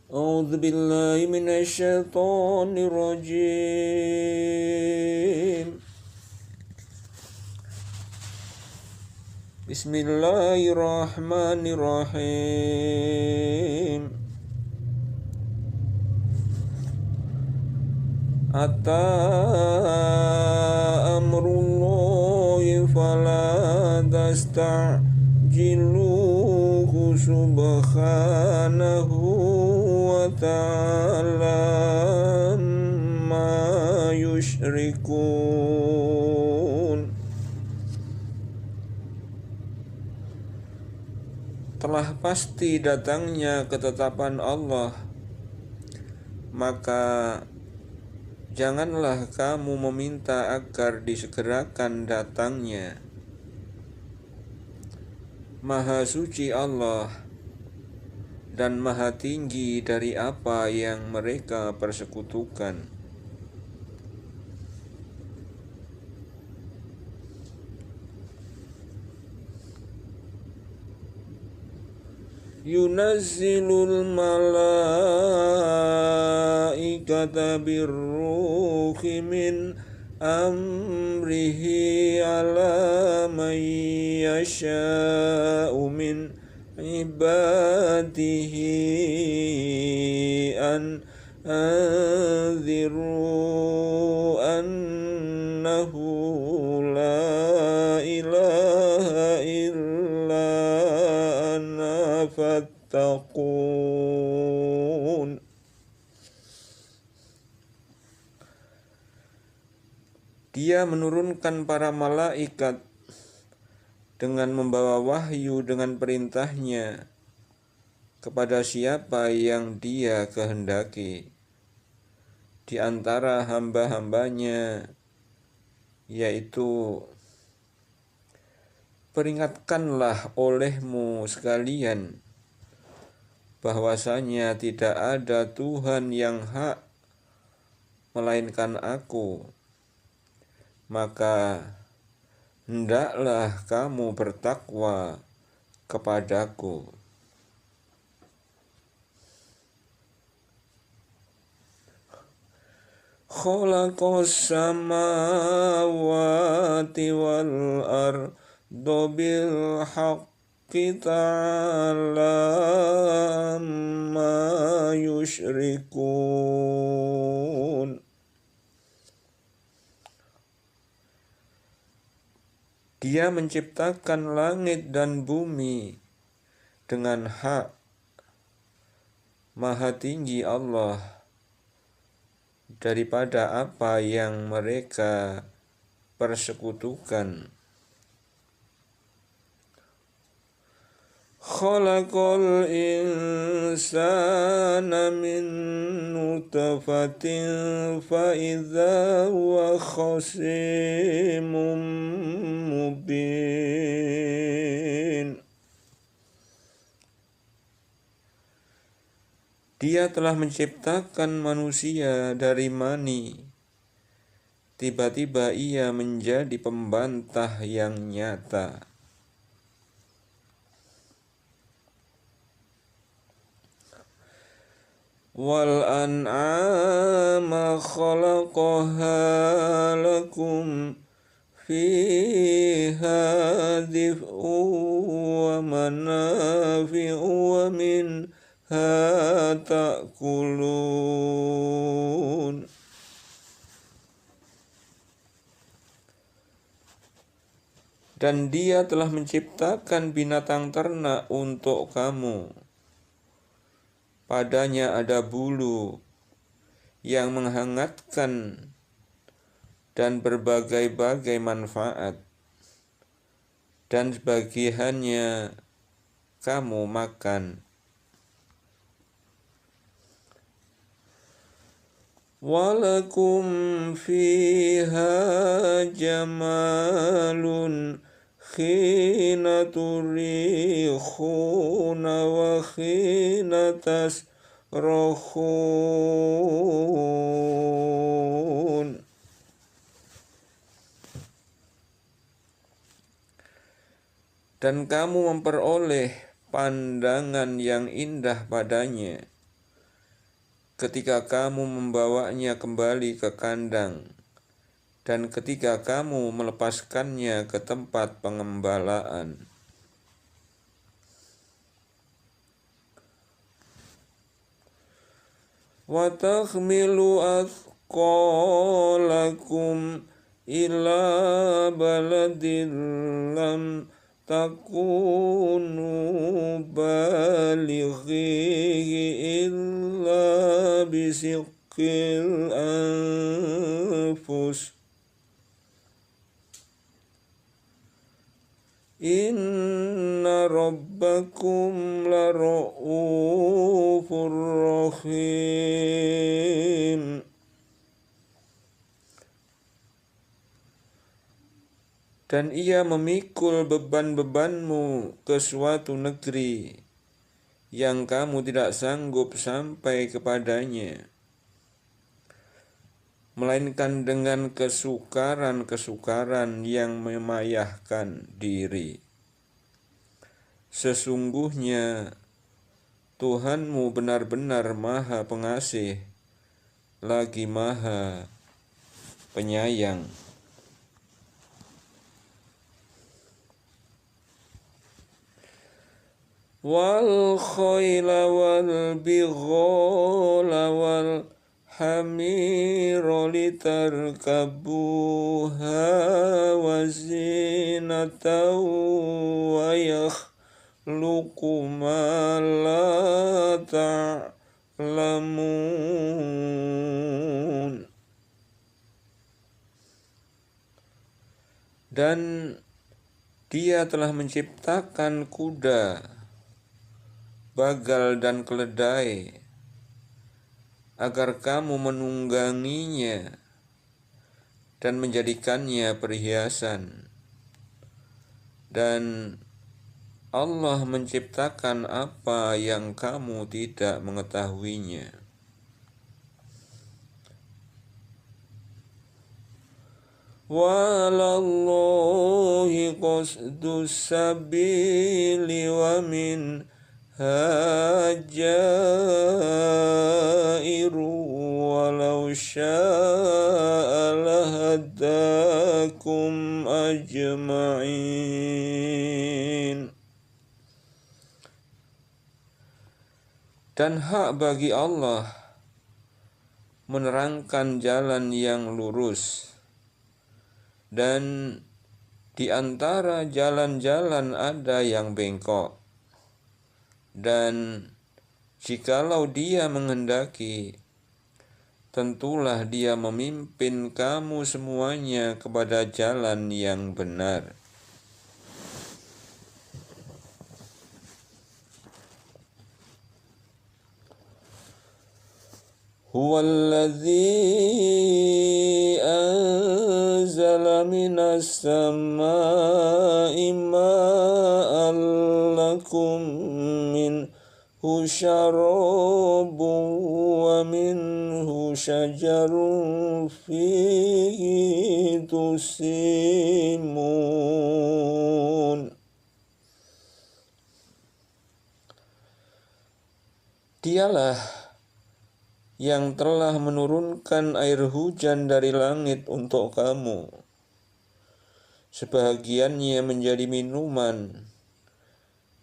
أعوذ بالله من الشيطان الرجيم. بسم الله الرحمن الرحيم. أتى أمر الله فلا تستعجلوه سبحانه وتعالى ما يشركون. Telah pasti datangnya ketetapan Allah, maka janganlah kamu meminta agar disegerakan datangnya. Maha suci Allah dan maha tinggi dari apa yang mereka persekutukan. Yunazzilul malaikata birruhi min amrihi ala man yasha'u min ibadihi an anziru annahu la ilaha illa ana fattaqun. Dia menurunkan para malaikat dengan membawa wahyu dengan perintahnya kepada siapa yang Dia kehendaki di antara hamba-hambanya, yaitu peringatkanlah olehmu sekalian bahwasanya tidak ada Tuhan yang hak melainkan Aku, maka hendaklah kamu bertakwa kepadaku. Khalaqas samawati wal arda bil haqqi ta'ala amma yushrikun. Dia menciptakan langit dan bumi dengan hak. Maha tinggi Allah daripada apa yang mereka persekutukan. Khalaqal insana min nutfatin fa idza huwa khasimun mubin. Dia telah menciptakan manusia dari mani. Tiba-tiba ia menjadi pembantah yang nyata. Wal an'ama khalaqaha lakum fiha dif'u wa manafi'u wa minha ta'kulun. Dan Dia telah menciptakan binatang ternak untuk kamu. Padanya ada bulu yang menghangatkan dan berbagai-bagai manfaat, dan sebagiannya kamu makan. Walakum fiha jamalun khina turikhuna wa khina tasrokhun. Dan kamu memperoleh pandangan yang indah padanya ketika kamu membawanya kembali ke kandang, dan ketika kamu melepaskannya ke tempat pengembalaan. Wa takhmilu athqalakum ila baladin lam takunu balighihi illa bisiqqil anfus. Inna rabbakum lara'ufur rahim. Dan ia memikul beban-bebanmu ke suatu negeri yang kamu tidak sanggup sampai kepadanya, melainkan dengan kesukaran-kesukaran yang memayahkan diri. Sesungguhnya Tuhanmu benar-benar Maha Pengasih, lagi Maha Penyayang. Wal khayla wal bighala wal hamira litarkabuha wa zinatan wa yakhluqu ma la ta'lamun. Dan Dia telah menciptakan kuda, bagal dan keledai, agar kamu menungganginya dan menjadikannya perhiasan. Dan Allah menciptakan apa yang kamu tidak mengetahuinya. Wa 'alallahi qasdus sabili wa min hajairu walau sya'a lahadakum ajma'in. Dan hak bagi Allah menerangkan jalan yang lurus, dan di antara jalan-jalan ada yang bengkok. Dan jikalau Dia menghendaki, tentulah Dia memimpin kamu semuanya kepada jalan yang benar. Huwallazi anzala minas samaa'i ma'an lakum minhu syarabun wa minhu syajarun fihi tusimun. Dialah yang telah menurunkan air hujan dari langit untuk kamu, sebagiannya menjadi minuman,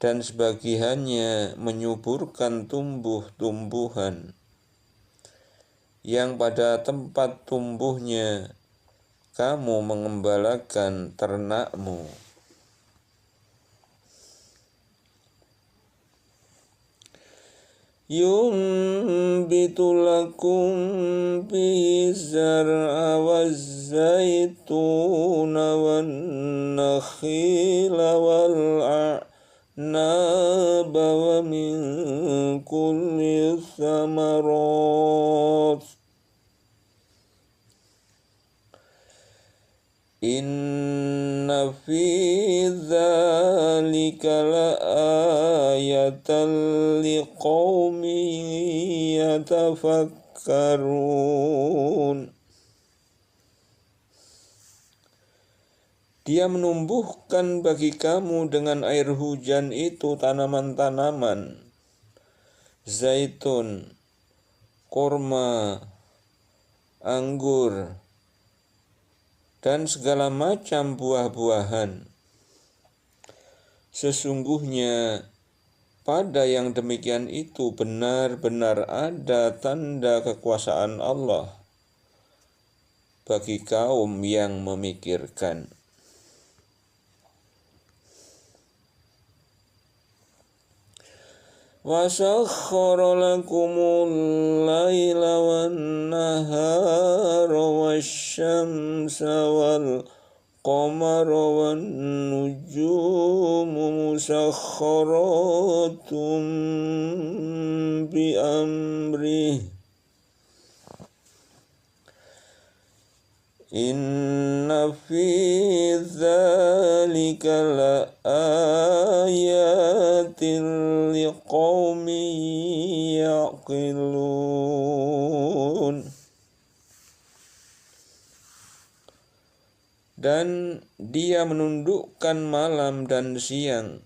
dan sebagiannya menyuburkan tumbuh-tumbuhan, yang pada tempat tumbuhnya kamu mengembalakan ternakmu. Yumbitu lakum bihi zar'a waz-zaytuna wan-nakhila wal-a'naba wa min kulli thamarat. Inna fi dzalika la'ayatan liqaumin yatafakkarun. Dia menumbuhkan bagi kamu dengan air hujan itu tanaman-tanaman, zaitun, kurma, anggur, dan segala macam buah-buahan. Sesungguhnya pada yang demikian itu benar-benar ada tanda kekuasaan Allah bagi kaum yang memikirkan. وَسَخَّرَ لَكُمُ اللَّيْلَ وَالنَّهَارَ وَالشَّمْسَ وَالْقَمَرَ وَالنُّجُومُ مُسَخَّرَاتٌ بِأَمْرِهِ Inna fi dzalika laayatin liqaumin yaqilun. Dan Dia menundukkan malam dan siang,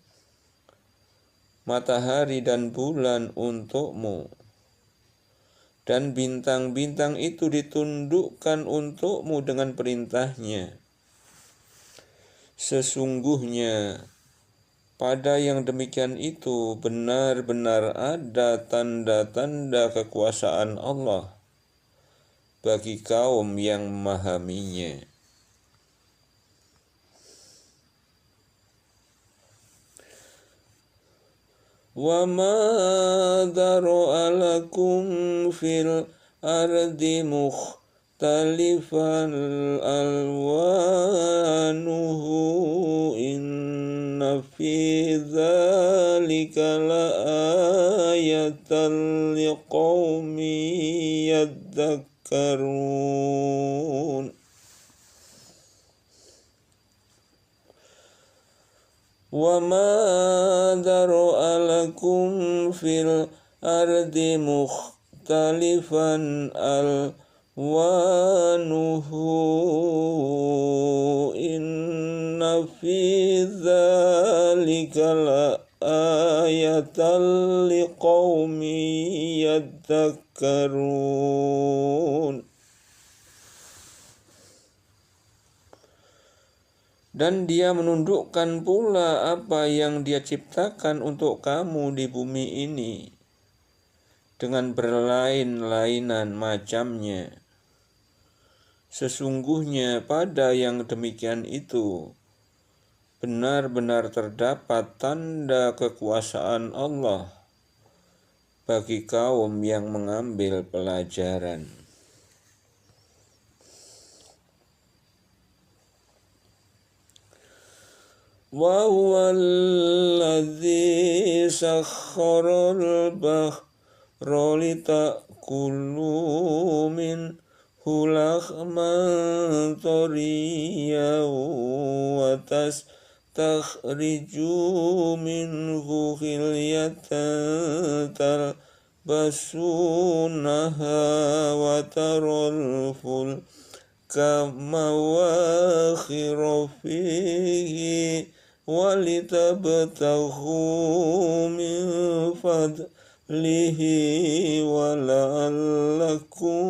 matahari dan bulan untukmu, dan bintang-bintang itu ditundukkan untukmu dengan perintahnya. Sesungguhnya pada yang demikian itu benar-benar ada tanda-tanda kekuasaan Allah bagi kaum yang memahaminya. وَمَا ذَرَأَ لَكُمْ فِي الْأَرْضِ مُخْتَلِفًا أَلْوَانُهُ إِنَّ فِي ذَلِكَ لَآيَةً لِقَوْمٍ يَذَّكَّرُونَ. وَمَا ذَرَأَ لَكُمْ فِي الْأَرْضِ مُخْتَلِفًا أَلْوَانُهُ إِنَّ فِي ذَلِكَ لَآيَةً لِقَوْمٍ يَذَّكَّرُونَ. Dan Dia menundukkan pula apa yang Dia ciptakan untuk kamu di bumi ini dengan berlain-lainan macamnya. Sesungguhnya pada yang demikian itu benar-benar terdapat tanda kekuasaan Allah bagi kaum yang mengambil pelajaran. وَهُوَ الَّذِي سَخَّرَ الْبَحْرَ لِتَأْكُلُوا مِنْهُ لَحْمًا طَرِيًّا وَتَسْتَخْرِجُوا مِنْهُ حِلْيَةً تَلْبَسُونَهَا وَتَرَى الْفُلْكَ مَوَاخِرَ فِيهِ وَلِتَبْتَغُوا مِنْ فَضْلِهِ وَلَعَلَّكُمْ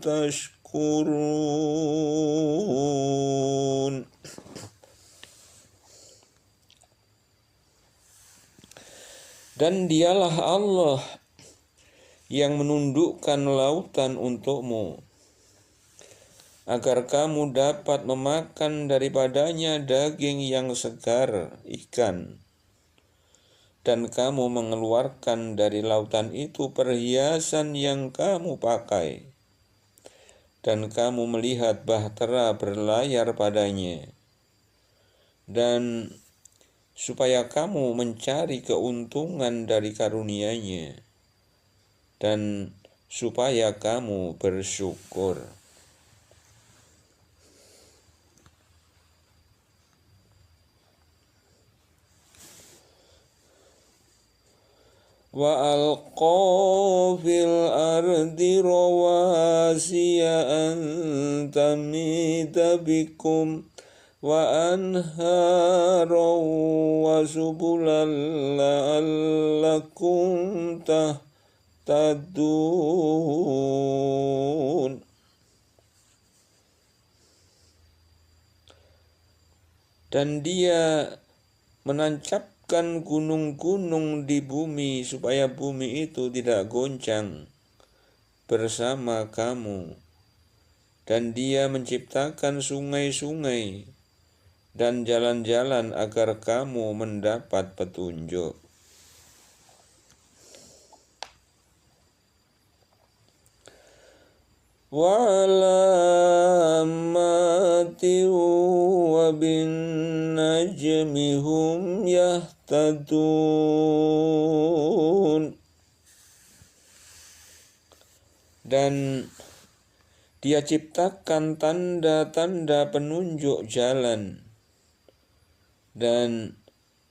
تَشْكُرُونَ. Dan Dialah Allah yang menundukkan lautan untukmu, agar kamu dapat memakan daripadanya daging yang segar, ikan. Dan kamu mengeluarkan dari lautan itu perhiasan yang kamu pakai. Dan kamu melihat bahtera berlayar padanya. Dan supaya kamu mencari keuntungan dari karunia-Nya. Dan supaya kamu bersyukur. وَأَلْقَى فِي الْأَرْضِ رَوَاسِيَ أَن تَمِيدَ بِكُمْ وَأَنْهَارًا وَسُبُلًا لَعَلَّكُمْ تَهْتَدُونَ. yahtadun. Dan dia menancapkan gunung-gunung di bumi supaya bumi itu tidak goncang bersama kamu. Dan dia menciptakan sungai-sungai dan jalan-jalan agar kamu mendapat petunjuk. Wa alamati wa bin najmi hum yahtadun. Dan dia ciptakan tanda-tanda penunjuk jalan, dan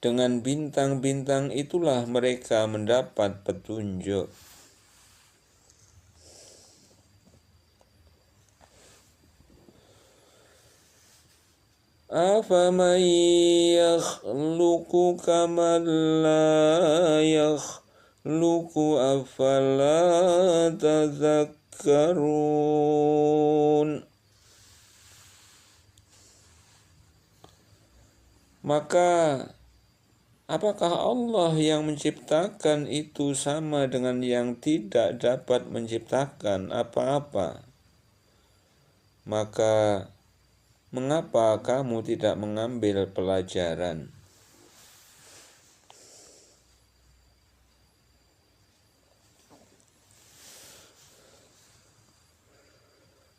dengan bintang-bintang itulah mereka mendapat petunjuk. Afaman yakhluqu kaman la yakhluqu afala tadhakkarun. Maka apakah Allah yang menciptakan itu sama dengan yang tidak dapat menciptakan apa-apa? Maka mengapa kamu tidak mengambil pelajaran?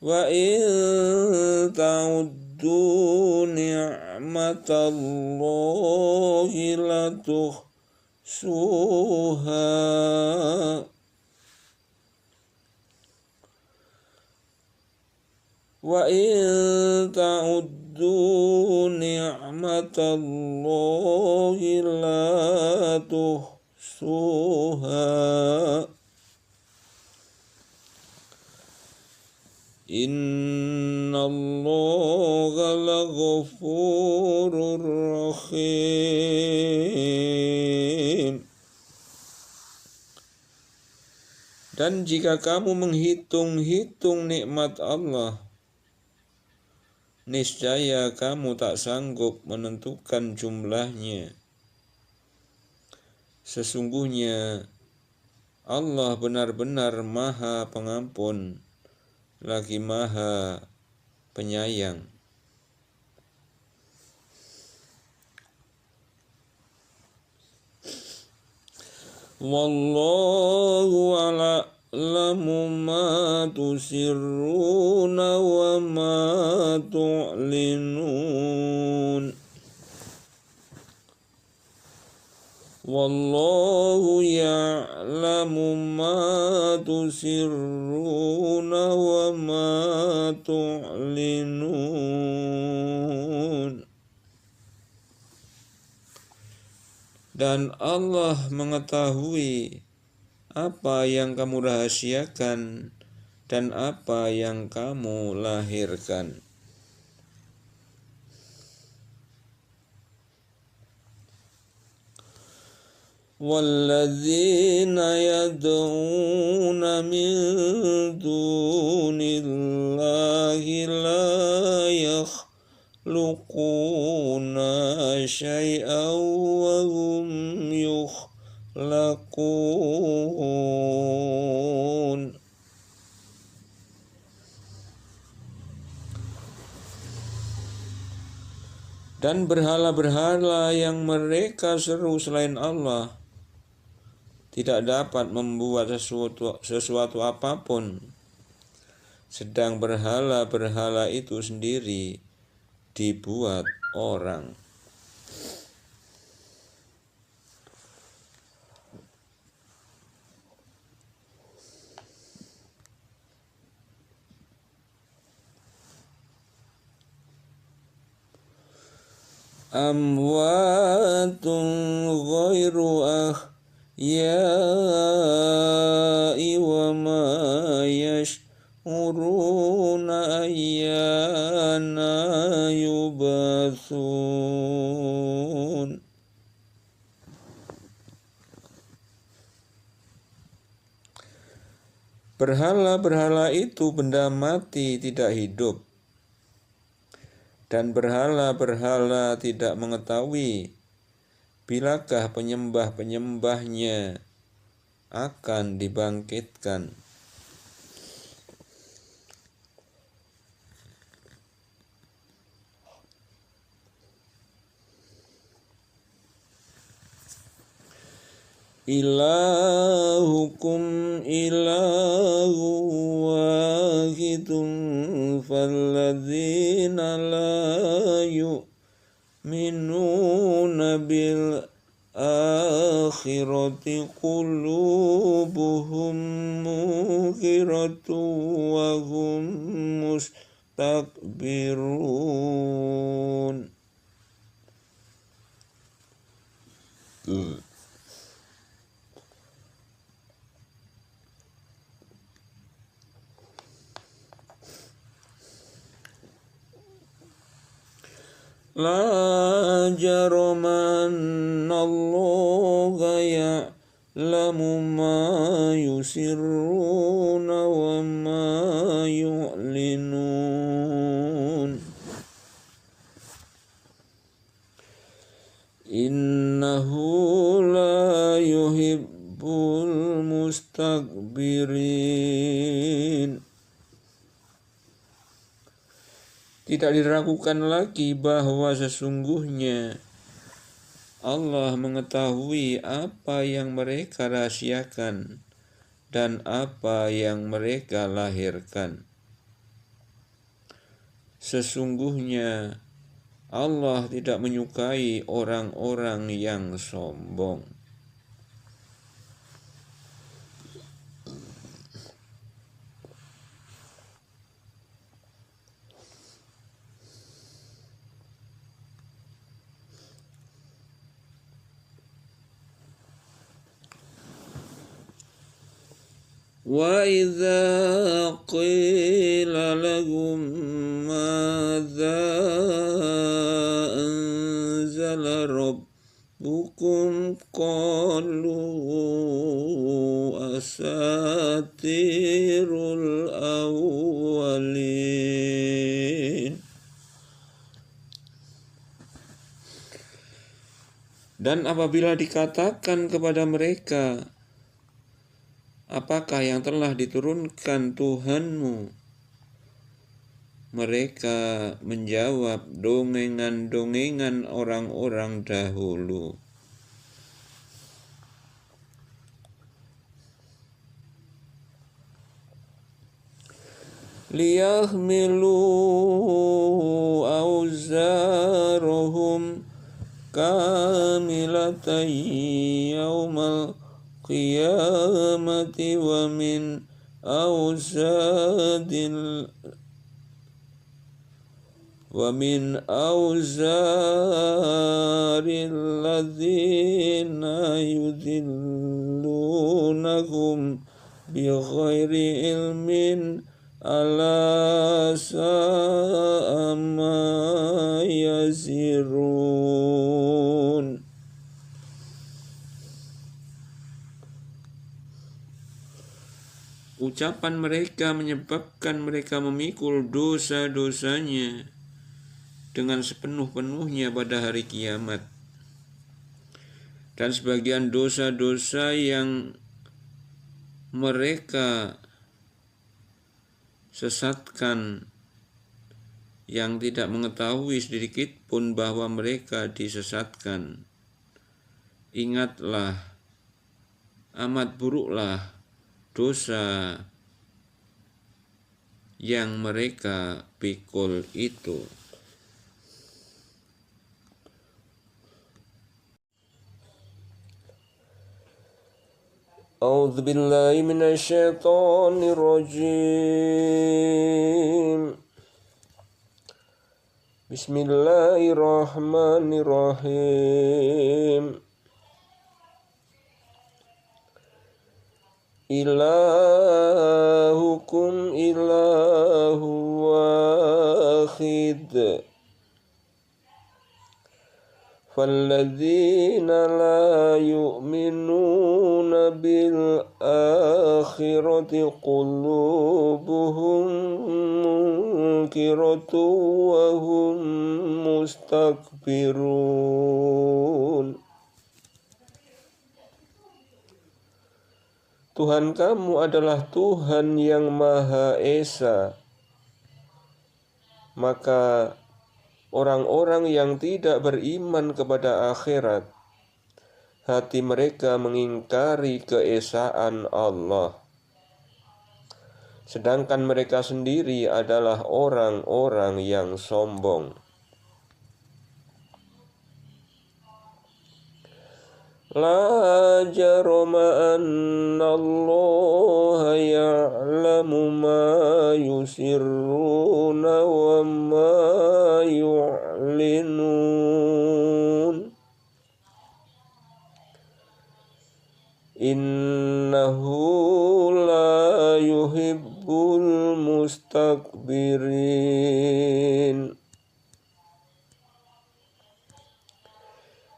Wa in ta'uddu ni'matallahi latuhsuha. Wa in ta'uddu ni'matallahi latuhsuha. Innallaha laghafurur rahim. Dan jika kamu menghitung-hitung nikmat Allah, niscaya kamu tak sanggup menentukan jumlahnya. Sesungguhnya Allah benar-benar Maha Pengampun lagi Maha Penyayang. Wallahu a'lamu ma tusirruna wa ma tu'linun. Wallahu ya'lamu ma tusirruna wa ma tu'linun. Dan Allah mengetahui apa yang kamu rahasiakan dan apa yang kamu lahirkan. وَالَّذِينَ يَدْعُونَ مِن دُونِ اللَّهِ لَا يَخْلُقُونَ شَيْئًا وَهُمْ يُخْلَقُونَ. Dan berhala-berhala yang mereka seru selain Allah tidak dapat membuat sesuatu apapun, sedang berhala-berhala itu sendiri dibuat orang. Amwatun ghairu ahya'i wa ma yash'uruna ayyana yubatsun. Berhala-berhala itu benda mati, tidak hidup. Dan berhala-berhala tidak mengetahui bilakah penyembah-penyembahnya akan dibangkitkan. Ilahukum ilahu wahidun falladzina la yu'minuna bil akhirati qulubuhum mughiratu wa hum mustakbirun. La jaramannallaha ya'lamu ma yusirruna wa ma yu'linun. Innahu la yuhibbul mustakbirin. Tidak diragukan lagi bahwa sesungguhnya Allah mengetahui apa yang mereka rahasiakan dan apa yang mereka lahirkan. Sesungguhnya Allah tidak menyukai orang-orang yang sombong. وَإِذَا قِيلَ لَهُم مَّاذَا أَنزَلَ رَبُّكُمْ قَالُوا أَسَاطِيرُ الْأَوَّلِينَ. Dan apabila dikatakan kepada mereka, apakah yang telah diturunkan Tuhanmu? Mereka menjawab, dongengan-dongengan orang-orang dahulu. Liyahmilu awzarahum kamilatan yaumal qiyamati wa min awzaril ladzina yudhillunahum bighairi ilmin ala sa'a ma yazirun. Ucapan mereka menyebabkan mereka memikul dosa-dosanya dengan sepenuh-penuhnya pada hari kiamat. Dan sebagian dosa-dosa yang mereka sesatkan, yang tidak mengetahui sedikit pun bahwa mereka disesatkan. Ingatlah, amat buruklah dosa yang mereka pikul itu. A'udzu billahi minasy syaithanir rajim. Bismillahirrahmanirrahim. Ilahukum ilahu wahid falladzina la yu'minuna bil akhirati qulubuhum munkiratu wa hum mustakbirun. Tuhan kamu adalah Tuhan yang Maha Esa. Maka orang-orang yang tidak beriman kepada akhirat, hati mereka mengingkari keesaan Allah. Sedangkan mereka sendiri adalah orang-orang yang sombong. La jarama anna Allah ya'lamu ma yusirruna wa ma yu'linun. Innahu la yuhibbul mustakbirin.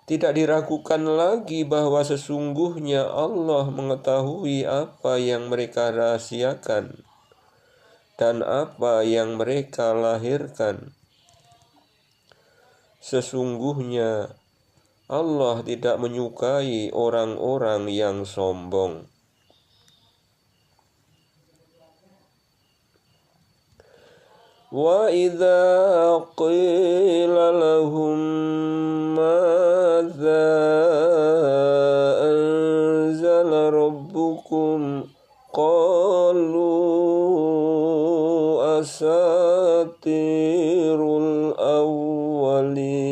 Tidak diragukan lagi bahwa sesungguhnya Allah mengetahui apa yang mereka rahasiakan dan apa yang mereka lahirkan. Sesungguhnya Allah tidak menyukai orang-orang yang sombong. Wa idza qila lahum madza anzala rabbukum qalu asatirul awwalin.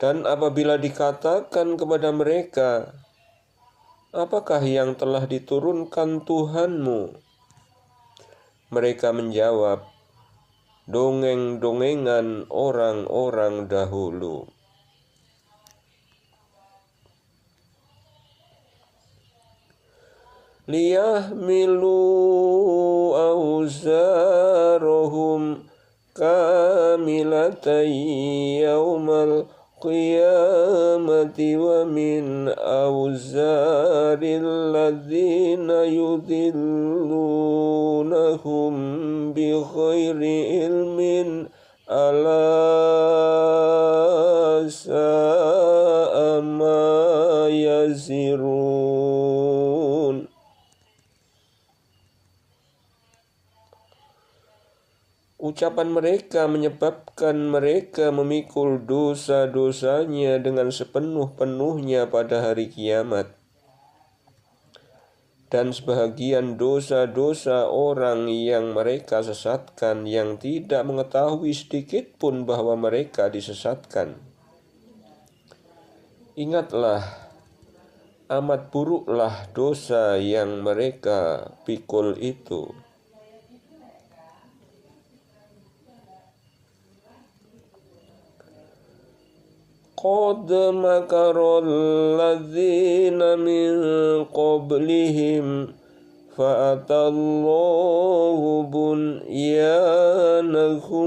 Dan apabila dikatakan kepada mereka, apakah yang telah diturunkan Tuhanmu? Mereka menjawab, dongeng-dongengan orang-orang dahulu. Liyahmilu awzarahum kamilatan yawmal qiyamati wa min awzaril ladzina yudhillunahum bi ghairi ilmin ala sa'a ma yazirun. Ucapan mereka menyebabkan mereka memikul dosa-dosanya dengan sepenuh-penuhnya pada hari kiamat. Dan sebahagian dosa-dosa orang yang mereka sesatkan yang tidak mengetahui sedikit pun bahwa mereka disesatkan. Ingatlah, amat buruklah dosa yang mereka pikul itu. Qad makara alladzina min qablihim fa'atallahu bunyanahum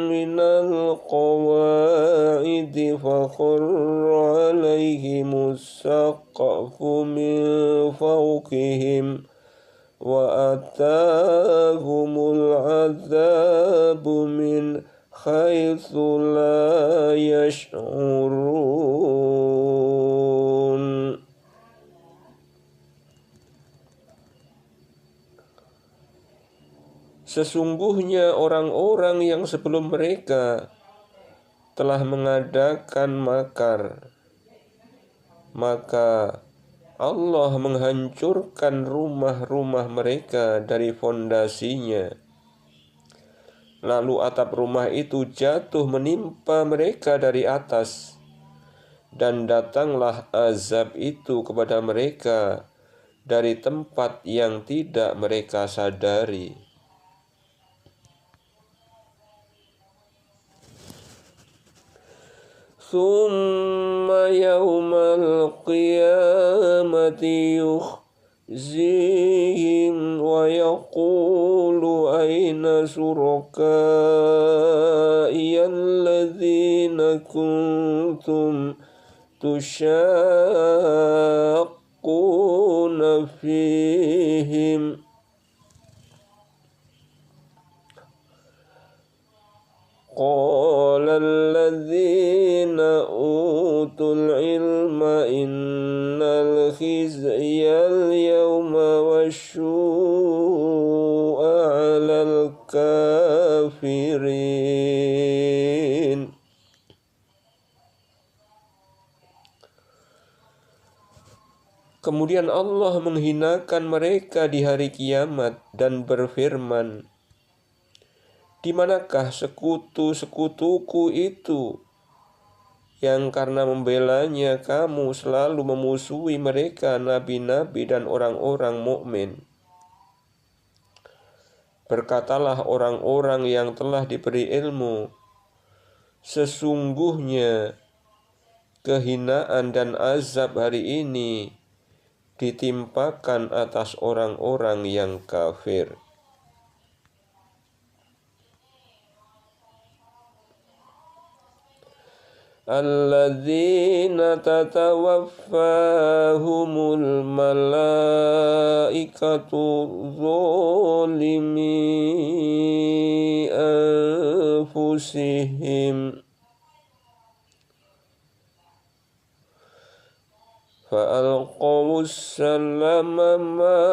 minal qawa'idi fakharra alaihimus saqafu min fawqihim wa atahumul adzabu min haitsu la yash'urun. Sesungguhnya orang-orang yang sebelum mereka telah mengadakan makar, maka Allah menghancurkan rumah-rumah mereka dari fondasinya. Lalu atap rumah itu jatuh menimpa mereka dari atas, dan datanglah azab itu kepada mereka dari tempat yang tidak mereka sadari. Tsumma yawmal qiyamati yukhzihim wa yaqulu aina suraka'i alladzina kuntum تشاقون فيهم قال الذين أوتوا العلم إن الخزي اليوم والسوء على الكافرين. Kemudian Allah menghinakan mereka di hari kiamat dan berfirman, "Di manakah sekutu-sekutuku itu yang karena membelanya kamu selalu memusuhi mereka, nabi-nabi dan orang-orang mukmin?" Berkatalah orang-orang yang telah diberi ilmu, sesungguhnya kehinaan dan azab hari ini ditimpakan atas orang-orang yang kafir. Alladzina tatawaffahumul malaikatu zalimi anfusihim fa'alqawus salama ma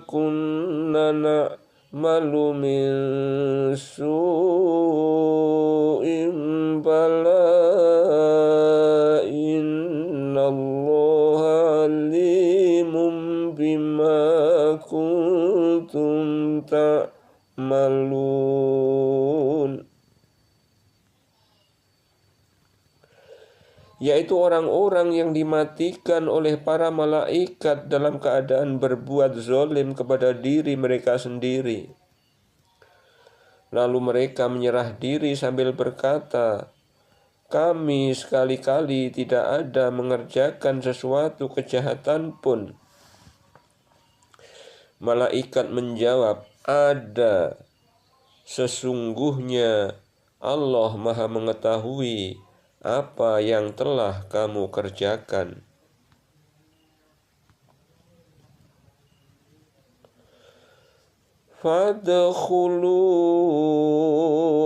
kunna na'malu min su'in bala innallaha alimum bima kuntum ta'malun. Yaitu orang-orang yang dimatikan oleh para malaikat dalam keadaan berbuat zalim kepada diri mereka sendiri. Lalu mereka menyerah diri sambil berkata, "Kami sekali-kali tidak ada mengerjakan sesuatu kejahatan pun." Malaikat menjawab, "Ada. Sesungguhnya Allah Maha mengetahui apa yang telah kamu kerjakan." Fadkhulu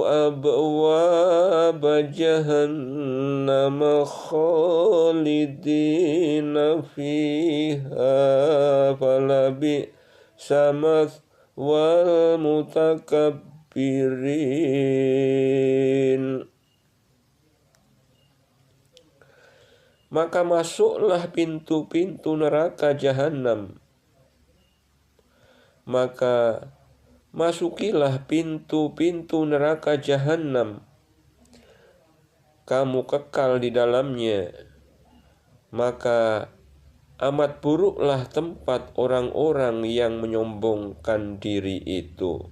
abwaab jahannam khalidina fiha falabi'sa mathwal mutakabbirin. Maka masuklah pintu-pintu neraka jahanam. Maka masukilah pintu-pintu neraka jahanam. Kamu kekal di dalamnya. Maka amat buruklah tempat orang-orang yang menyombongkan diri itu.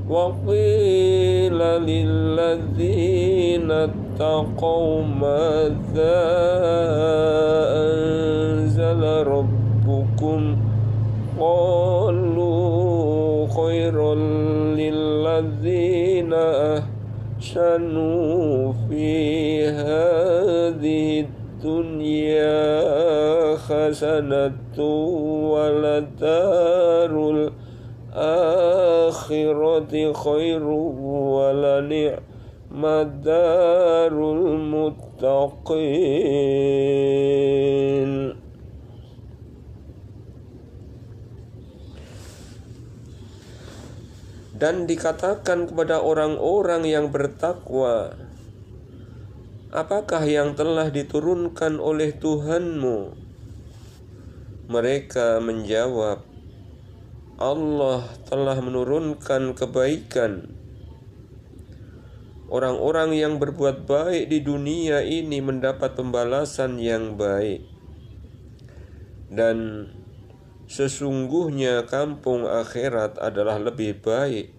وَقِيلَ لِلَّذِينَ اتَّقَوْا مَاذَا أَنزَلَ رَبُّكُمْ قَالُوا خَيْرًا لِلَّذِينَ أَحْسَنُوا فِي هَذِهِ الدُّنْيَا حَسَنَةٌ وَلَدَارُ akhirati khairu walani'ma darul muttaqin. Dan dikatakan kepada orang-orang yang bertakwa, apakah yang telah diturunkan oleh Tuhanmu? Mereka menjawab, Allah telah menurunkan kebaikan. Orang-orang yang berbuat baik di dunia ini mendapat pembalasan yang baik. Dan sesungguhnya kampung akhirat adalah lebih baik.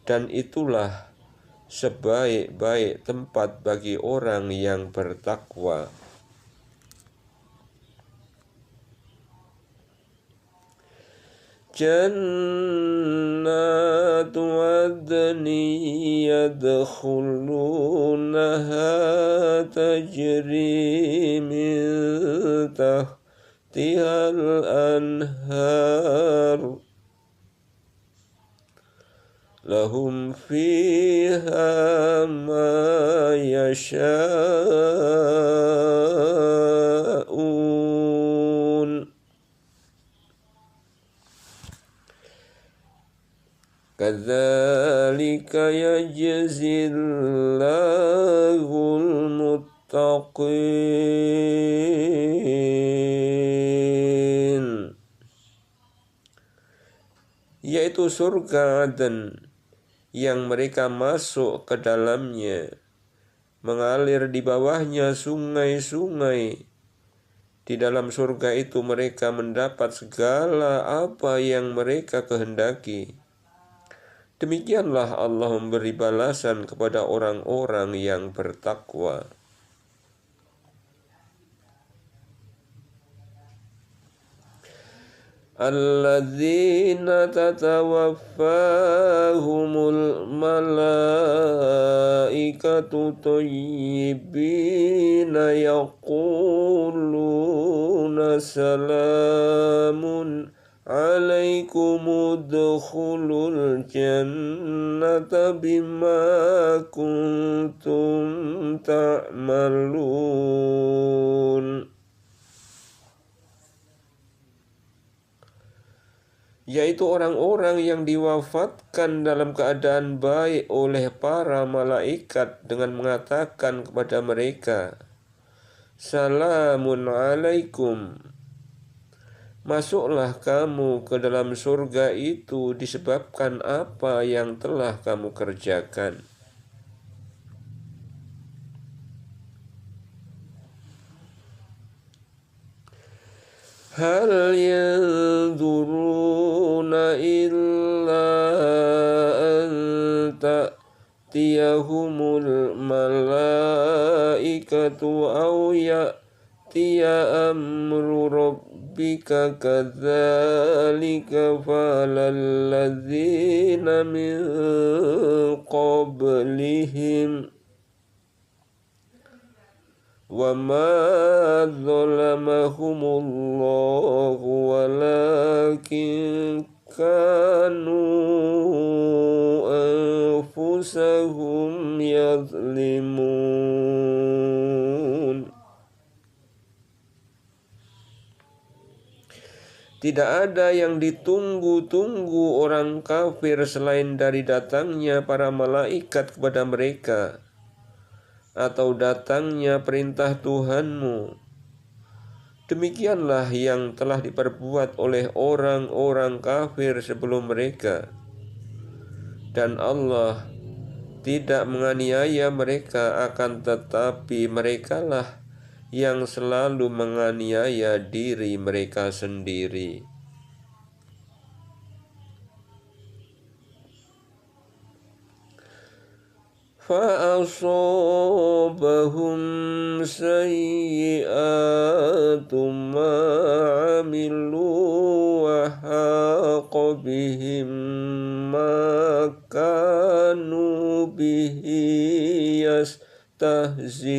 Dan itulah sebaik-baik tempat bagi orang yang bertakwa. جنات عدن يدخلونها تجري من تحتها الأنهار لهم فيها ما يشاءون كذلك يجزي الله المتقين, yaitu surga Aden yang mereka masuk ke dalamnya, mengalir di bawahnya sungai-sungai. Di dalam surga itu mereka mendapat segala apa yang mereka kehendaki. Demikianlah Allah memberi balasan kepada orang-orang yang bertakwa. Alladzina tatawaffahumul malaikatu thayyibina yaquluna salamun alaikum udkhulul jannata bima kuntum ta'malun, yaitu orang-orang yang diwafatkan dalam keadaan baik oleh para malaikat dengan mengatakan kepada mereka, Salamun alaikum, masuklah kamu ke dalam surga itu disebabkan apa yang telah kamu kerjakan. Hal yanzuruna illa an ta'tiyahumul malaikatu aw ya'tiya amru rabbika kadzalika falal ladzina min qablihim wa ma zalamahumullahu walakin kanu anfusahum yazlimun. Tidak ada yang ditunggu-tunggu orang kafir selain dari datangnya para malaikat kepada mereka, atau datangnya perintah Tuhanmu. Demikianlah yang telah diperbuat oleh orang-orang kafir sebelum mereka. Dan Allah tidak menganiaya mereka, akan tetapi merekalah yang selalu menganiaya diri mereka sendiri. فَأَصَابَهُمْ سَيِّئَاتُ مَا عَمِلُوا وَحَاقَ بِهِمْ مَا كَانُوا بِهِ يَسْتَهْزِئُونَ.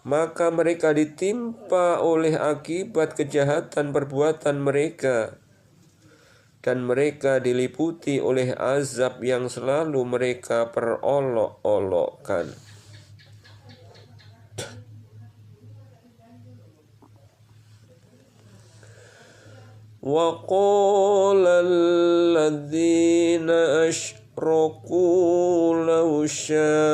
Maka mereka ditimpa oleh akibat kejahatan perbuatan mereka, dan mereka diliputi oleh azab yang selalu mereka perolok-olokkan. Wa qala alladzina asyraku law syaa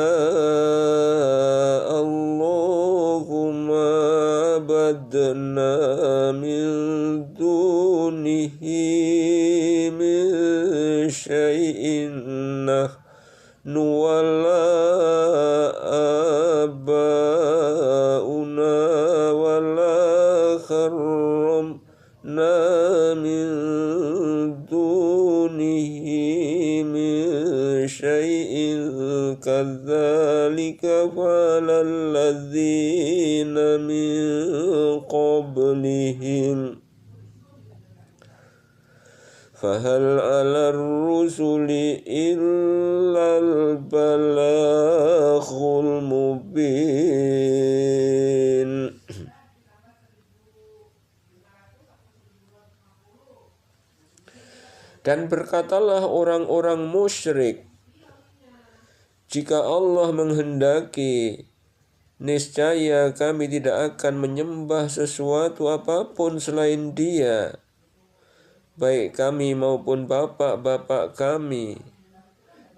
Allahu ma badna min dunihi syai'in nahnu wala abauna wala kharramna min dunihi min syai'in kadzalika falal ladzina min Fahal 'alar rusuli illal balaghul mubin. Dan berkatalah orang-orang musyrik, jika Allah menghendaki, niscaya kami tidak akan menyembah sesuatu apapun selain Dia, baik kami maupun bapak-bapak kami,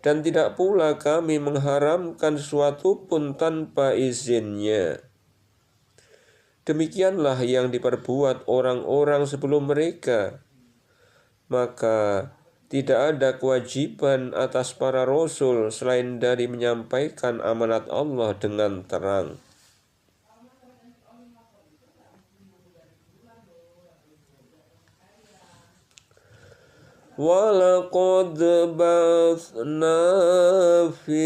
dan tidak pula kami mengharamkan sesuatu pun tanpa izinnya. Demikianlah yang diperbuat orang-orang sebelum mereka. Maka tidak ada kewajiban atas para rasul selain dari menyampaikan amanat Allah dengan terang. Walaqad ba'atsna fi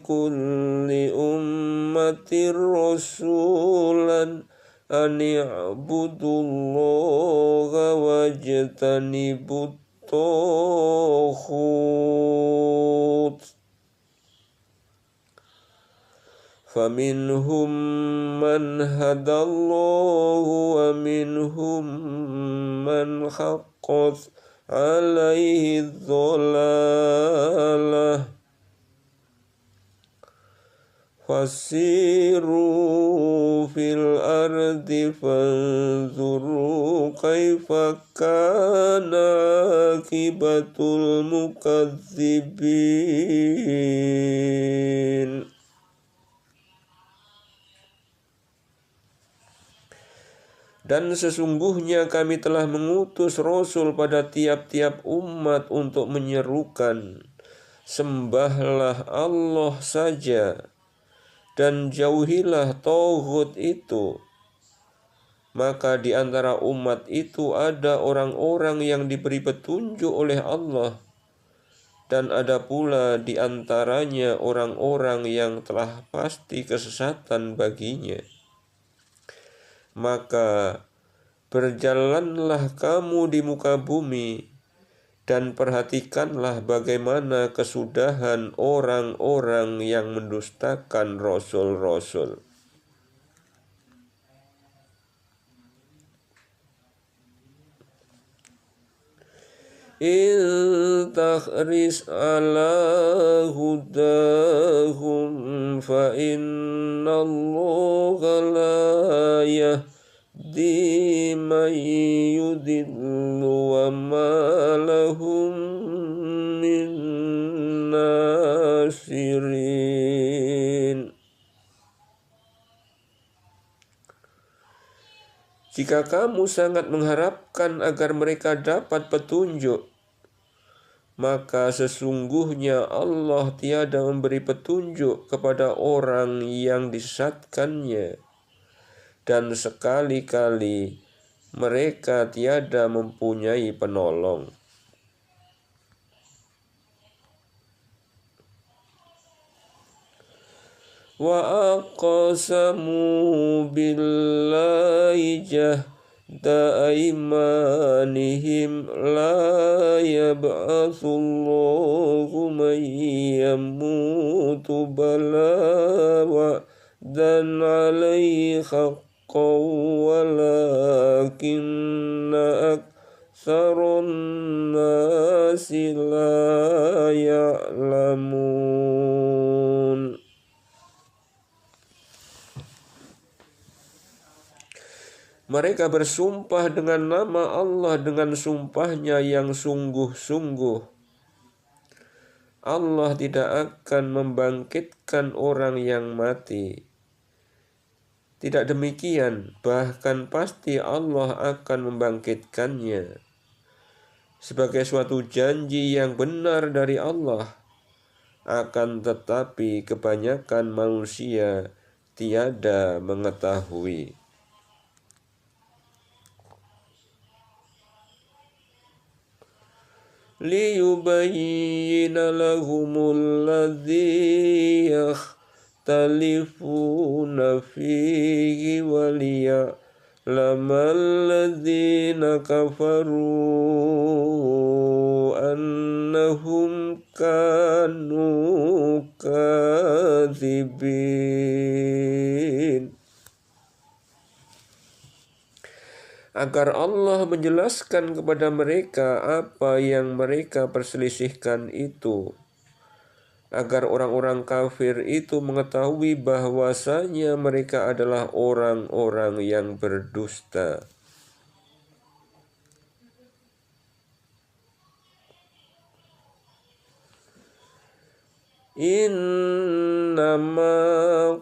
kulli ummatir rasulan an i'budullaha wajtanibut taghut. Faminhum man hadallahu wa minhum man haqqat alaihi dhalalah. Fasiru fil ardi fanzuru kaifa kana akibatul mukadzibin. Dan sesungguhnya kami telah mengutus Rasul pada tiap-tiap umat untuk menyerukan, sembahlah Allah saja dan jauhilah taghut itu. Maka di antara umat itu ada orang-orang yang diberi petunjuk oleh Allah, dan ada pula di antaranya orang-orang yang telah pasti kesesatan baginya. Maka berjalanlah kamu di muka bumi dan perhatikanlah bagaimana kesudahan orang-orang yang mendustakan rasul-rasul. In takhris ala hudahum fa inna allaha la yahdi man yudillu wa ma lahum min nasirin. Jika kamu sangat mengharapkan agar mereka dapat petunjuk, maka sesungguhnya Allah tiada memberi petunjuk kepada orang yang disesatkannya, dan sekali-kali mereka tiada mempunyai penolong. Wa aqsamu billahi jahda aymanihim la yab'atsullahu man yamutu bala wa'dan alaihi haqqan walakinna aktsarun nasi la ya'lamun. Mereka bersumpah dengan nama Allah dengan sumpahnya yang sungguh-sungguh. Allah tidak akan membangkitkan orang yang mati. Tidak demikian, bahkan pasti Allah akan membangkitkannya sebagai suatu janji yang benar dari Allah. Akan tetapi kebanyakan manusia tiada mengetahui. Liyubayyina lahumul ladzi yakhtalifuna fihi waliya'lamal lamal kafaru annahum kanu kadzibin. Agar Allah menjelaskan kepada mereka apa yang mereka perselisihkan itu, agar orang-orang kafir itu mengetahui bahwasanya mereka adalah orang-orang yang berdusta. Innama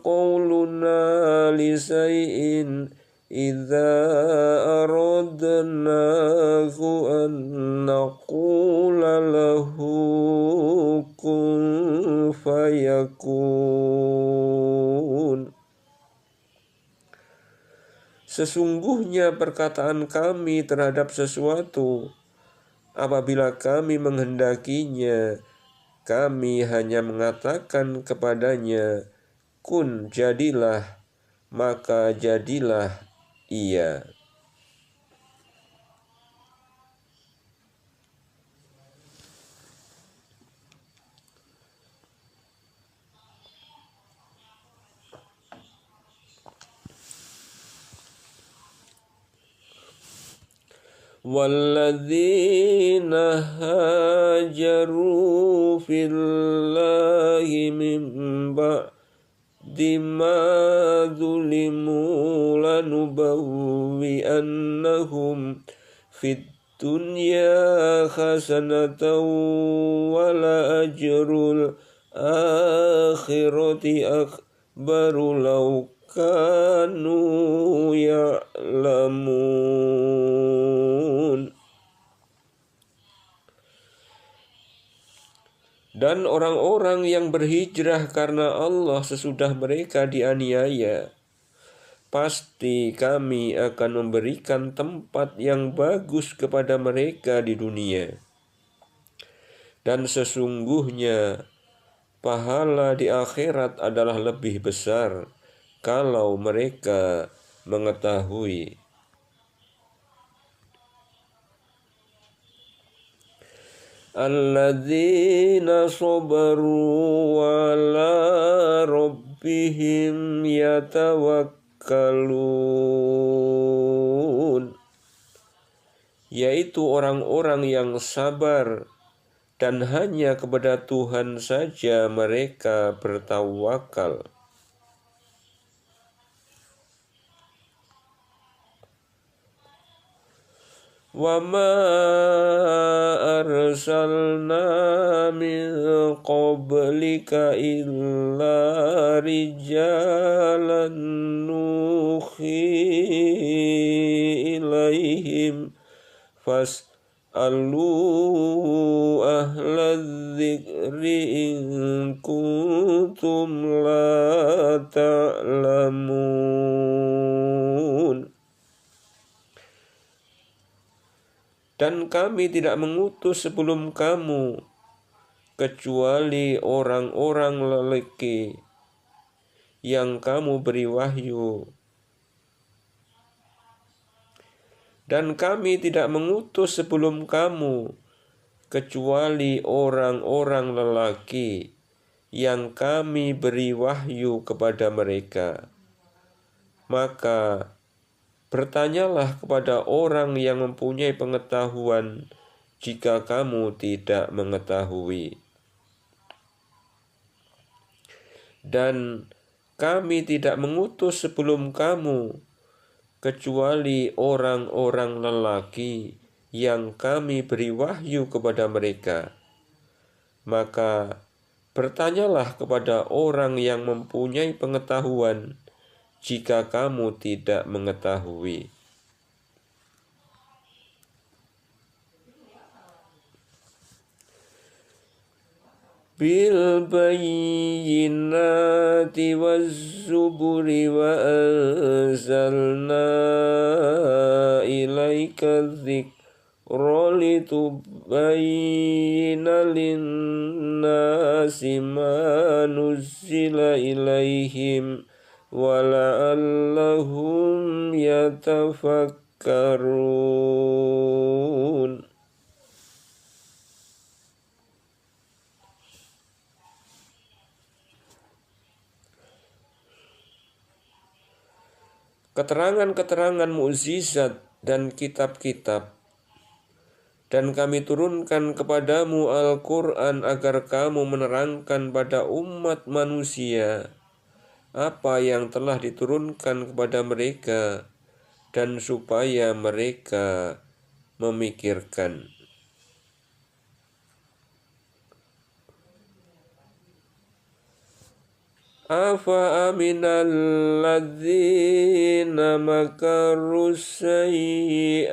qawluna li shay'in idza aradnahu an naqula lahu kun fayakun. Sesungguhnya perkataan kami terhadap sesuatu, apabila kami menghendakinya, kami hanya mengatakan kepadanya, kun, jadilah, maka jadilah ia. Walladzina hajaru fillahi min ba'di ma zulimu lanubawwi'annahum fid dunya hasanatan wa la ajrul akhirati akbaru law kanu ya'lamun. Dan orang-orang yang berhijrah karena Allah sesudah mereka dianiaya, pasti kami akan memberikan tempat yang bagus kepada mereka di dunia. Dan sesungguhnya pahala di akhirat adalah lebih besar kalau mereka mengetahui. Alladzina sabaru ala rabbihim yatawakkalun, yaitu orang-orang yang sabar dan hanya kepada Tuhan saja mereka bertawakal. Wa ma arsalna min qablika illa rijalan nuhi ilaihim fas'alu ahla dzikri in kuntum la ta'lamun. Dan kami tidak mengutus sebelum kamu kecuali orang-orang lelaki yang kamu beri wahyu. Dan kami tidak mengutus sebelum kamu kecuali orang-orang lelaki yang kami beri wahyu kepada mereka. Maka bertanyalah kepada orang yang mempunyai pengetahuan jika kamu tidak mengetahui. Dan kami tidak mengutus sebelum kamu kecuali orang-orang lelaki yang kami beri wahyu kepada mereka. Maka bertanyalah kepada orang yang mempunyai pengetahuan jika kamu tidak mengetahui. Bil bayyinati waz zuburi wa anzalna ilaika dzikra litubayyina linnasi ma nuzzila ilaihim wala'allahum yatafakkarun. Keterangan-keterangan mukjizat dan kitab-kitab, dan kami turunkan kepadamu Al-Quran agar kamu menerangkan pada umat manusia apa yang telah diturunkan kepada mereka, dan supaya mereka memikirkan. Afa aminal ladzina makarus sayyiati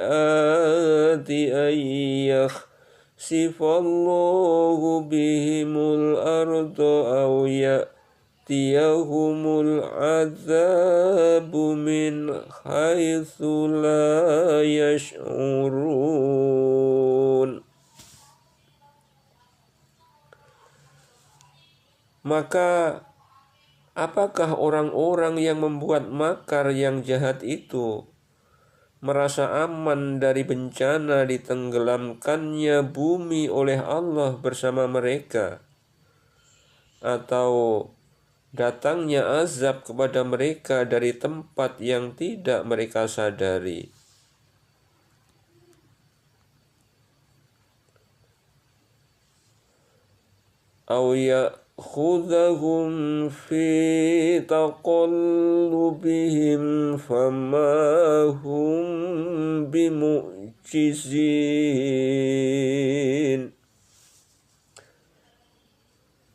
yakhsifallahu bihimul arda aw ya'tiyahumul adzabu min haitsu la yash'urun. Maka apakah orang-orang yang membuat makar yang jahat itu merasa aman dari bencana ditenggelamkannya bumi oleh Allah bersama mereka, atau datangnya azab kepada mereka dari tempat yang tidak mereka sadari? Au khudahum fi taqallubihim fama hum bimu'jizin.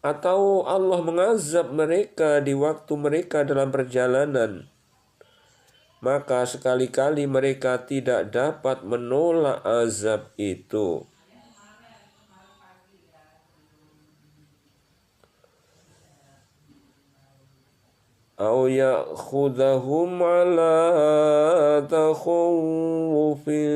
Atau Allah mengazab mereka di waktu mereka dalam perjalanan, maka sekali-kali mereka tidak dapat menolak azab itu. Au ya'khudahum ala takhawufin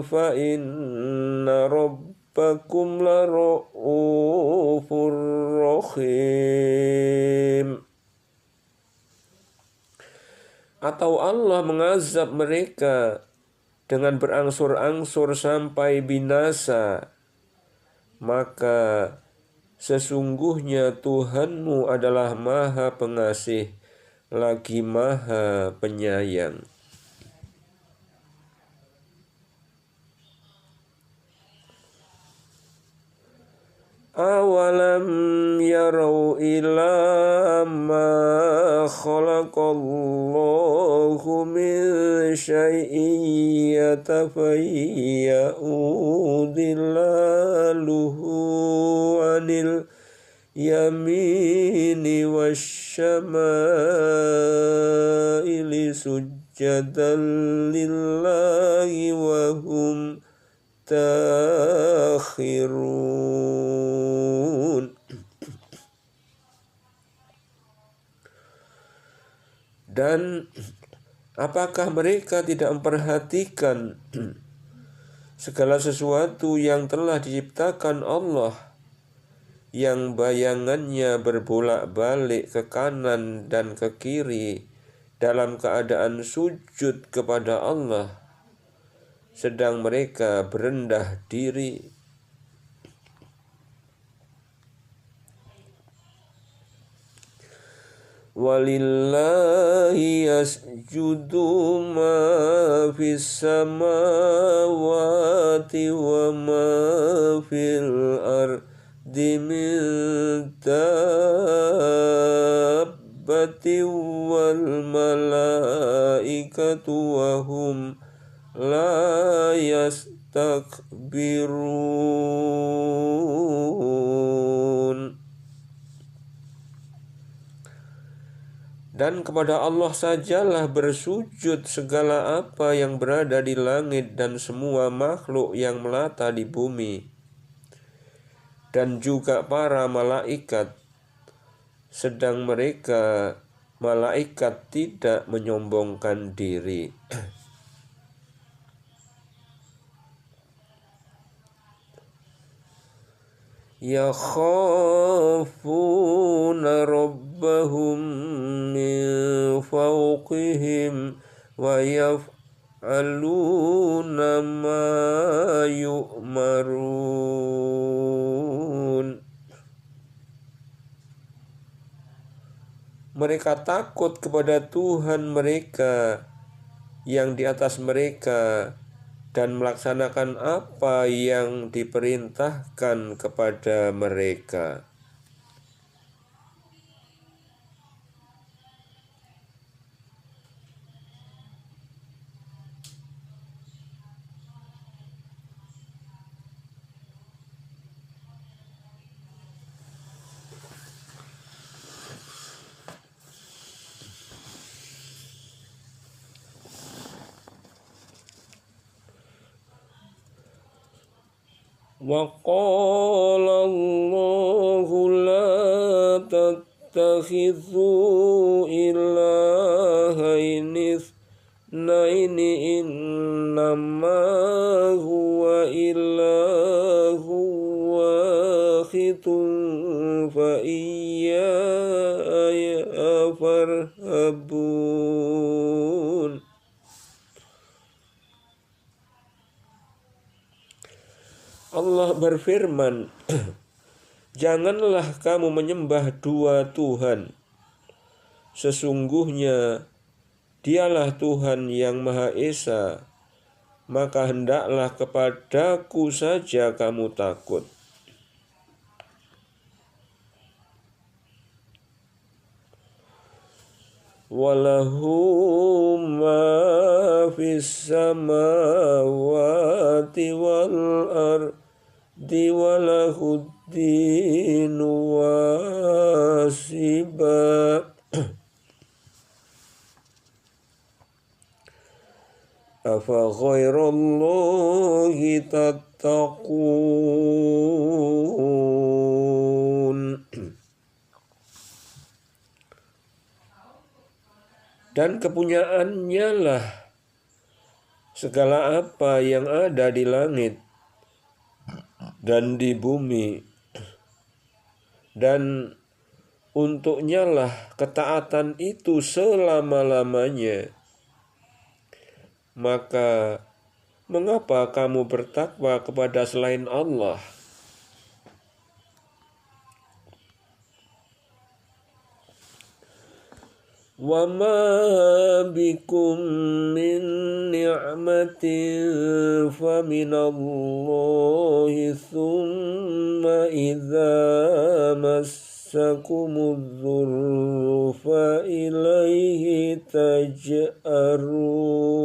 fa inna rabbakum la ra'ufur rahim. Atau Allah mengazab mereka dengan berangsur-angsur sampai binasa, maka sesungguhnya Tuhanmu adalah Maha Pengasih lagi Maha Penyayang. Awalam yarau ila ma khalaqallahu min syai'in yatafayya'u dhillaluhu anil yamini wasyama'ili sujjadan lillahi wa hum takhirun. Dan apakah mereka tidak memperhatikan segala sesuatu yang telah diciptakan Allah, yang bayangannya berbolak-balik ke kanan dan ke kiri dalam keadaan sujud kepada Allah, sedang mereka berendah diri? Walillahi yasjudu ma fis samawati wa ma fil ardi min dabbati wal malaikatu wa hum la yastakbirun. Dan kepada Allah sajalah bersujud segala apa yang berada di langit dan semua makhluk yang melata di bumi, dan juga para malaikat, sedang mereka malaikat tidak menyombongkan diri. Yakhafuna rabbahum min فوقهم ويفعلون ما يؤمرون. Mereka takut kepada Tuhan mereka yang di atas mereka dan melaksanakan apa yang diperintahkan kepada mereka. وقال الله لا تتخذوا إلهين اثنين إنما هو إله واحد فإياي فارهبون. Allah berfirman, janganlah kamu menyembah dua Tuhan. Sesungguhnya Dialah Tuhan yang Maha Esa, maka hendaklah kepadaku saja kamu takut. Walahu ma fis samawati wal ardi walahud dinu wasiba. Afa ghairallahi tattaqun. Dan kepunyaannya lah segala apa yang ada di langit dan di bumi, dan untuknya lah ketaatan itu selama-lamanya. Maka mengapa kamu bertakwa kepada selain Allah? Wa ma bikum min ni'matin fa minallahi thumma idza massakumudz dzurru fa ilaihi taj'arun.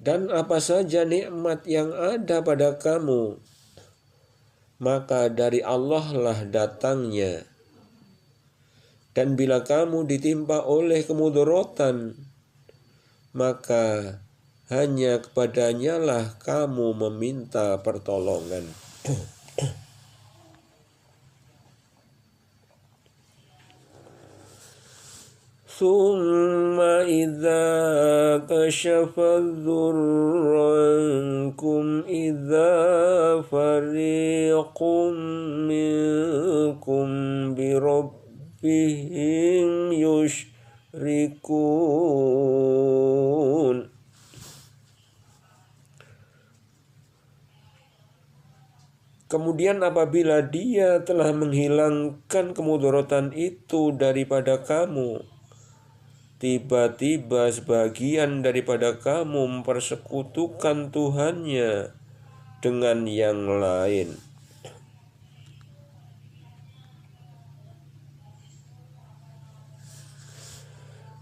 Dan apa saja nikmat yang ada pada kamu, maka dari Allah lah datangnya. Dan bila kamu ditimpa oleh kemudaratan, maka hanya kepadanya lah kamu meminta pertolongan. Summa idza kashafa dzurra ankum idza fariqum minkum bi rabbihim yushrikun. Kemudian apabila Dia telah menghilangkan kemudaratan itu daripada kamu, tiba-tiba sebagian daripada kamu mempersekutukan Tuhannya dengan yang lain.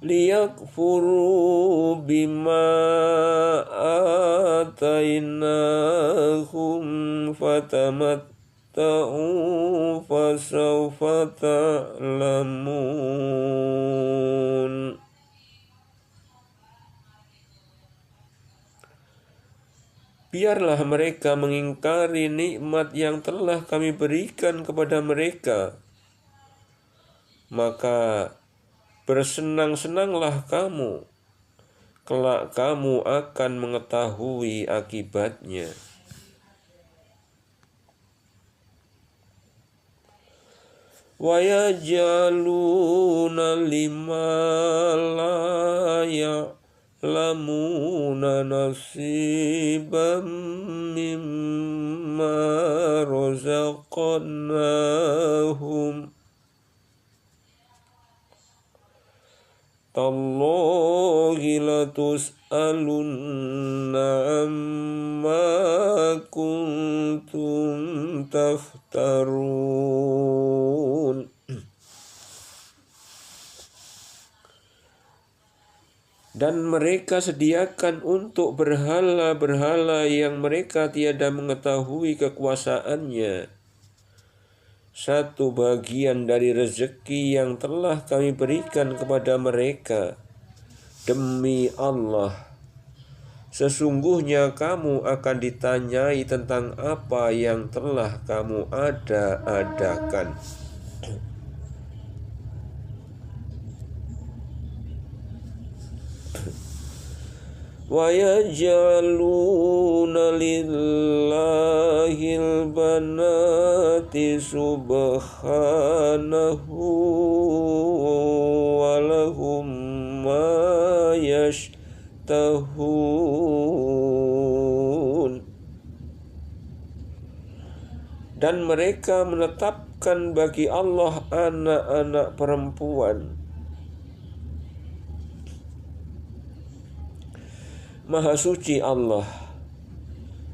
Liyakfuru bima atainahum fatamatta'u fasawfa ta'lamun. Biarlah mereka mengingkari nikmat yang telah kami berikan kepada mereka, maka bersenang-senanglah kamu kelak kamu akan mengetahui akibatnya. Wa yaj'aluna lima la ya'lamuna nasiban mimma razaqnahum. Tallahi latus'alunna amma kuntum taftarun. Dan mereka sediakan untuk berhala-berhala yang mereka tiada mengetahui kekuasaannya satu bagian dari rezeki yang telah kami berikan kepada mereka. Demi Allah, sesungguhnya kamu akan ditanyai tentang apa yang telah kamu adakan. Wa yaj'aluna lillahil banati subhanahu wa lahum ma yashtahun. Dan mereka menetapkan bagi Allah anak-anak perempuan. Maha suci Allah.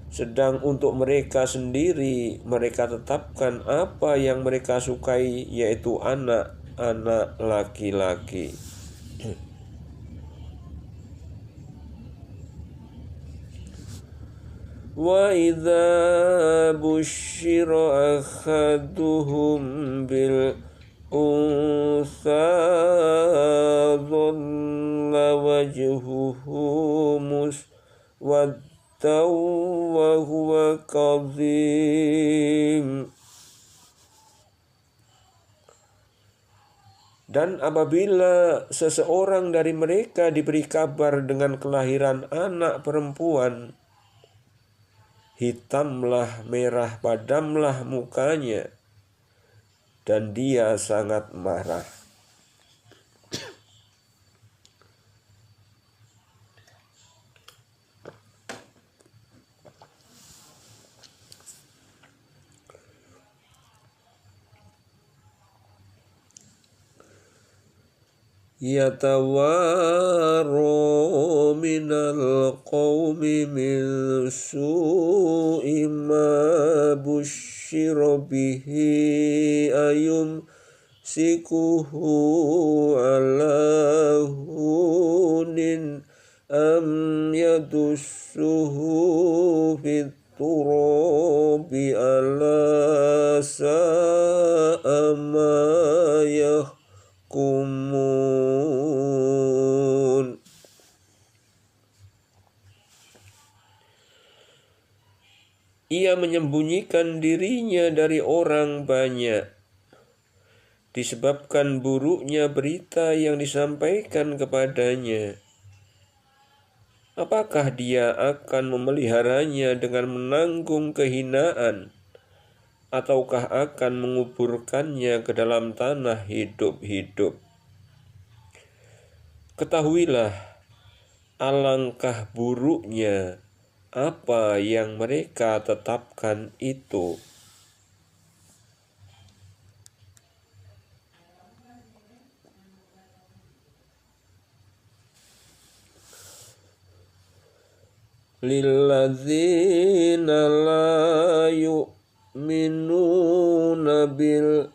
Sedang untuk mereka sendiri mereka tetapkan apa yang mereka sukai, yaitu anak-anak laki-laki. Wa idza busyira ahaduhum bil unsa dhalla wajhuhu muswaddan wa huwa kadhim. Dan apabila seseorang dari mereka diberi kabar dengan kelahiran anak perempuan, hitamlah, merah padamlah mukanya, dan dia sangat marah. Yatawaro minal qawmi min su'i ma busyira bihi ayum sikuhu ala hunin am yadussuhu fit turabi ala sa'a ma yahkumun. Ia menyembunyikan dirinya dari orang banyak disebabkan buruknya berita yang disampaikan kepadanya. Apakah dia akan memeliharanya dengan menanggung kehinaan, ataukah akan menguburkannya ke dalam tanah hidup-hidup? Ketahuilah, alangkah buruknya apa yang mereka tetapkan itu. Lilladzina la yu'minuna bil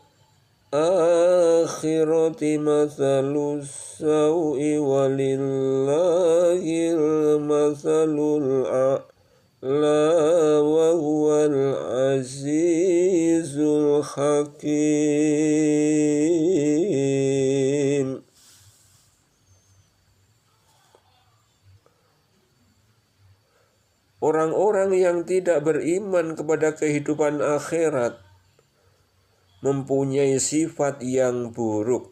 akhirati mathalus sawi walillahil mathalul a'la wa huwal azizul hakim. Orang-orang yang tidak beriman kepada kehidupan akhirat mempunyai sifat yang buruk.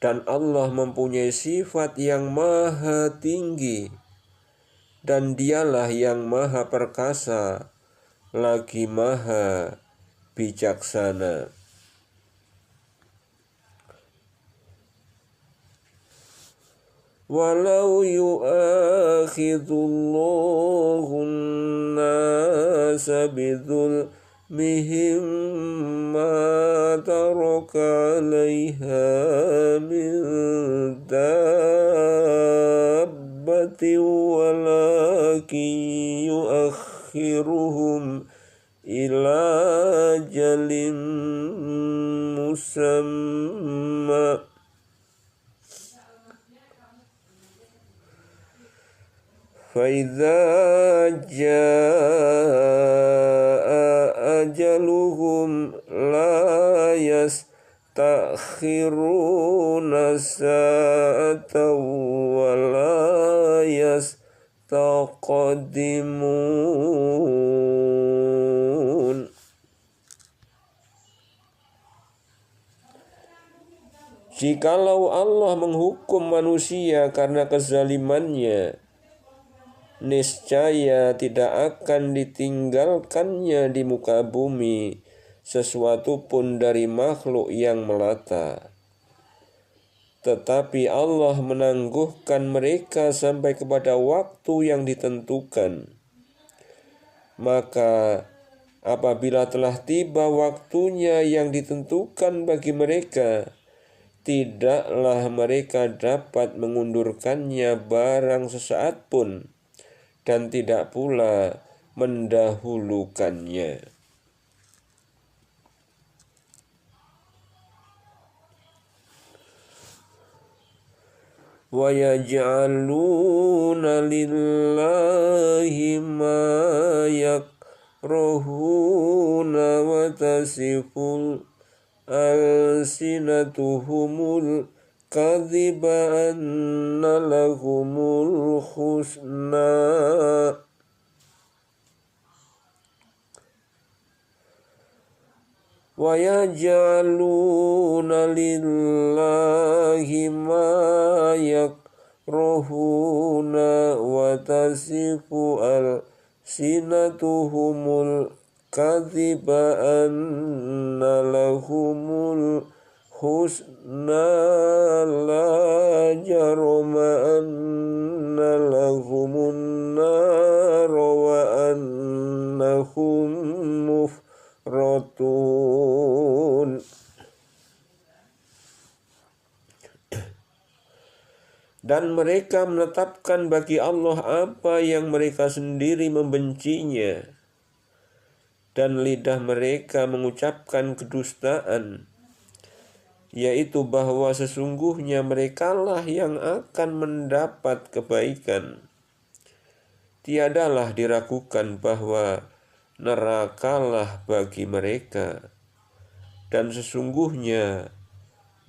Dan Allah mempunyai sifat yang maha tinggi, dan dialah yang maha perkasa, lagi maha bijaksana. Walau yu'akhidullahu an-nasa bidhulmihim ma taraka 'alaiha min dabbatin walakin yu'akhiruhum ila ajalin musamma. فَإِذَا جَاءَ أَجَلُهُمْ لَا يَسْتَأْخِرُونَ سَاعَةً وَلَا يَسْتَقْدِمُونَ. Jikalau Allah menghukum manusia karena kezalimannya, niscaya tidak akan ditinggalkannya di muka bumi sesuatu pun dari makhluk yang melata. Tetapi Allah menangguhkan mereka sampai kepada waktu yang ditentukan. Maka apabila telah tiba waktunya yang ditentukan bagi mereka, tidaklah mereka dapat mengundurkannya barang sesaat pun, dan tidak pula mendahulukannya. Wa yaj'aluna lillahi ma yakrahuna wa tasiful alsinatuhumul kadhiba anna lahumul husna. Wa yaj'aluna lillahi ma yakrahuna wa tasifu alsinatuhumul kadhiba anna lahumul husna la jarama anna lahumun nar wa annahum mufratun. Dan mereka menetapkan bagi Allah apa yang mereka sendiri membencinya, dan lidah mereka mengucapkan kedustaan, yaitu bahwa sesungguhnya merekalah yang akan mendapat kebaikan. Tiadalah diragukan bahwa nerakalah bagi mereka, dan sesungguhnya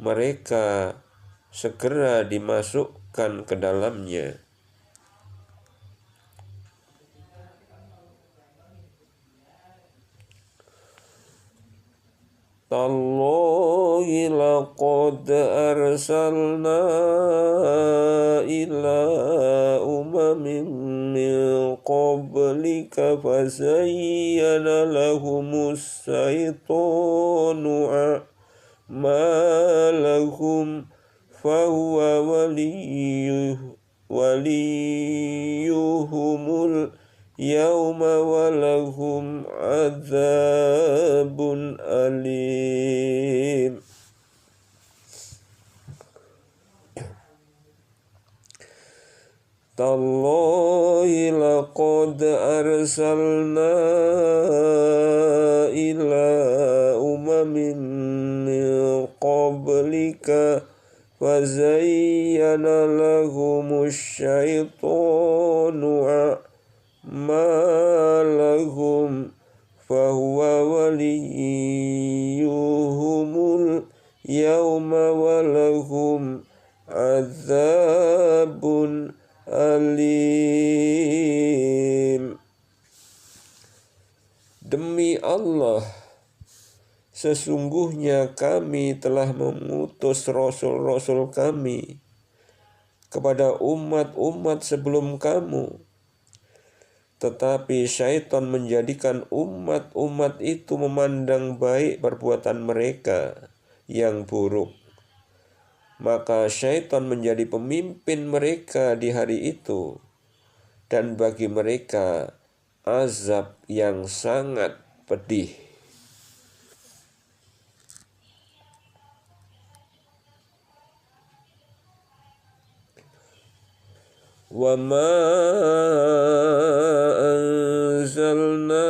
mereka segera dimasukkan ke dalamnya. Tallahi laqad arsalna ila umamin min qablika fazayyana lahumus syaitanu a'malahum fahuwa waliyuhumul yawma walahum adzabun alim. Tallahi laqad arsalna ila umamin min qablika fazayyana lahumus syaitanu a'malahum fahuwa waliyuhumul yawma walahum adzabun alim. Demi Allah, Sesungguhnya kami telah mengutus rasul-rasul kami kepada umat-umat sebelum kamu, tetapi syaitan menjadikan umat-umat itu memandang baik perbuatan mereka yang buruk. Maka syaitan menjadi pemimpin mereka di hari itu, dan bagi mereka azab yang sangat pedih. Wa ma anzalna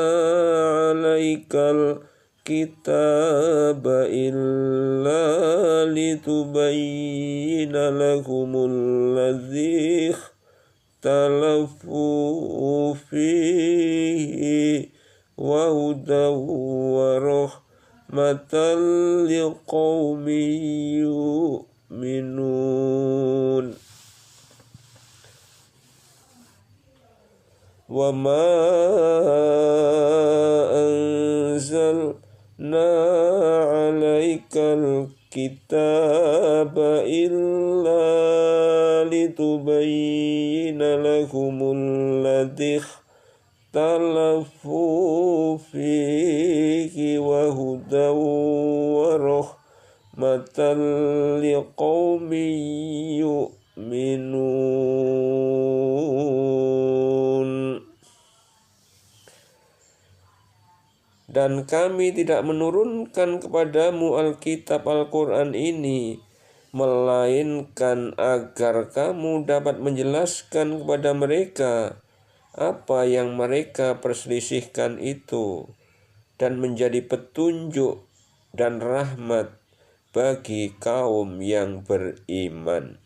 'alaikal kitaba illa litubayyina lahumul ladzi ikhtalafu fihi wa hudaw wa rahmatan liqaumin yu'minun. Wa ma anzalna 'alaikal kitaba illa litubayyina lahumul ladzi ikhtalafu fihi wa hudaw wa rahmatan liqaumin yu'minun. Dan kami tidak menurunkan kepadamu Alkitab Al-Quran ini, melainkan agar kamu dapat menjelaskan kepada mereka apa yang mereka perselisihkan itu, dan menjadi petunjuk dan rahmat bagi kaum yang beriman.